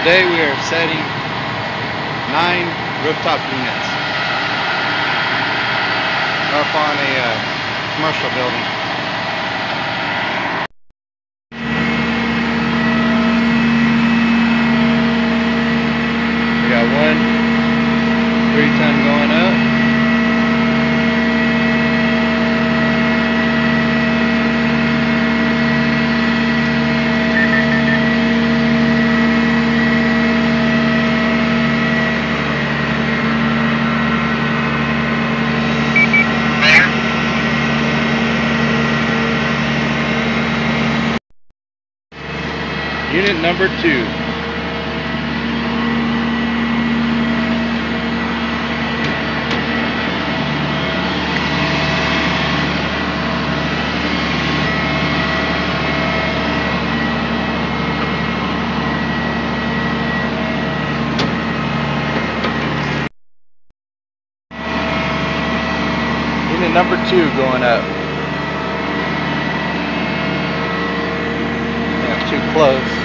Today we are setting 9 rooftop units up on a commercial building. We got one 3-ton going up. Unit number 2. Unit number 2 going up. Yeah, too close.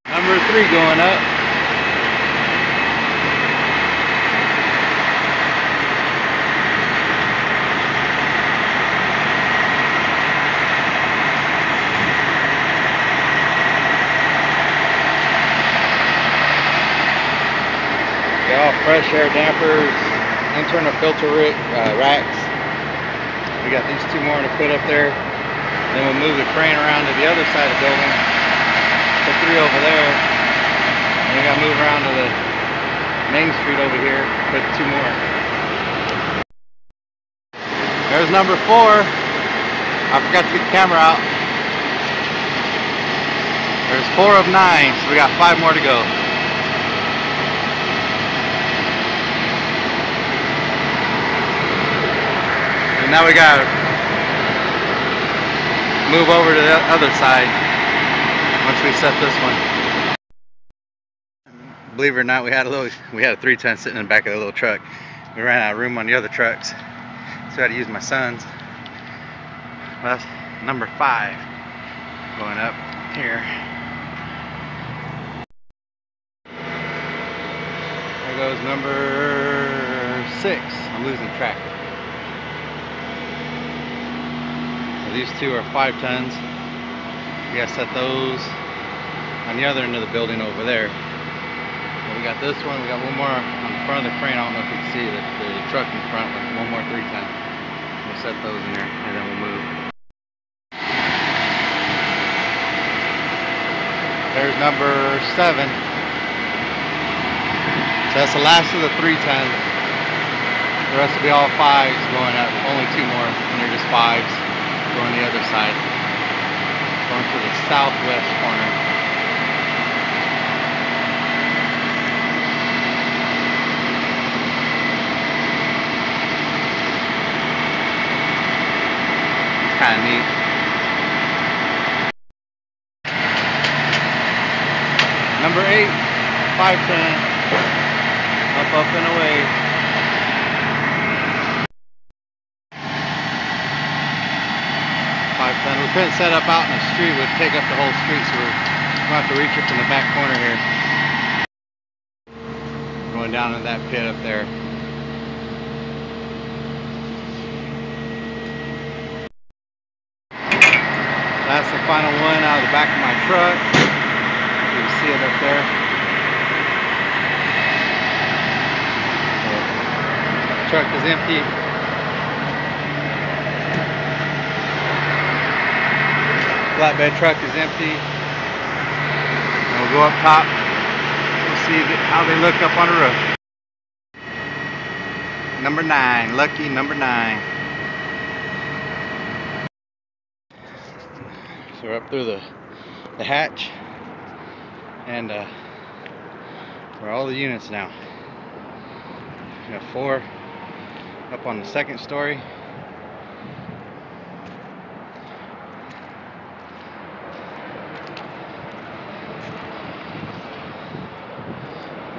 Number 3 going up. They all fresh air dampers, internal filter racks. We got these 2 more to put up there. Then we'll move the crane around to the other side of the building. Put 3 over there. And we gotta move around to the main street over here. Put 2 more. There's number 4. I forgot to get the camera out. There's 4 of 9, so we got 5 more to go. And now we gotta move over to the other side once we set this one. Believe it or not, we had a 3-ton sitting in the back of the little truck. We ran out of room on the other trucks, so I had to use my son's. Well, that's number 5 going up here. There goes number 6. I'm losing track. So these 2 are 5 tons. We gotta set those on the other end of the building over there. So we got this one. We got one more on the front of the crane. I don't know if you can see the truck in front with one more 3-ton. We'll set those in there and then we'll move. There's number 7. So that's the last of the 3-tons. The rest will be all 5s going up. Only 2 more, and they're just 5s going the other side. Going to the southwest corner. It's kind of neat. Number 8, 5-ton. Up and away. 5-ton. We couldn't set up out in the street. We'd take up the whole street, so we're going to have to reach up in the back corner here. Going down in that pit up there. That's the final one out of the back of my truck. You can see it up there. The truck is empty. Flatbed truck is empty. And we'll go up top. We'll see how they look up on the roof. Number 9, lucky number 9. So we're up through the hatch, and we're all the units now. We got 4 up on the 2nd story.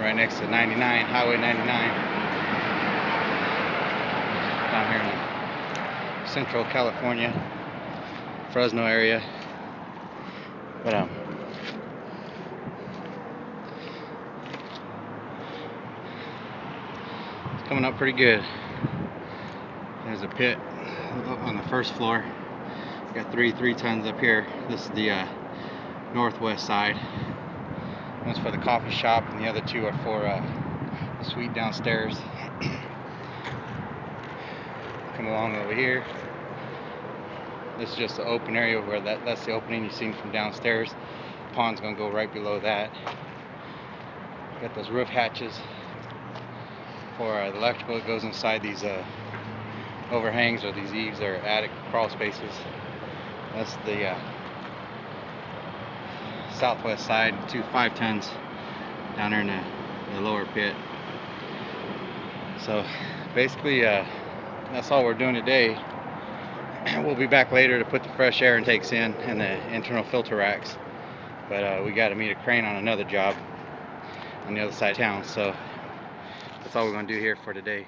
right next to 99, Highway 99, down here in Central California, Fresno area. But it's coming up pretty good. There's a pit on the first floor. Got three tons up here. This is the northwest side. One's for the coffee shop, and the other two are for the suite downstairs. Come along over here. This is just the open area where that's the opening you've seen from downstairs. The pond's gonna go right below that. Got those roof hatches for the electrical. It goes inside these overhangs, or these eaves, or attic crawl spaces. That's the southwest side. 2 5 tons down there in the lower pit. So basically that's all we're doing today. We'll be back later to put the fresh air intakes in and the internal filter racks, but we got to meet a crane on another job on the other side of town, so that's all we're going to do here for today.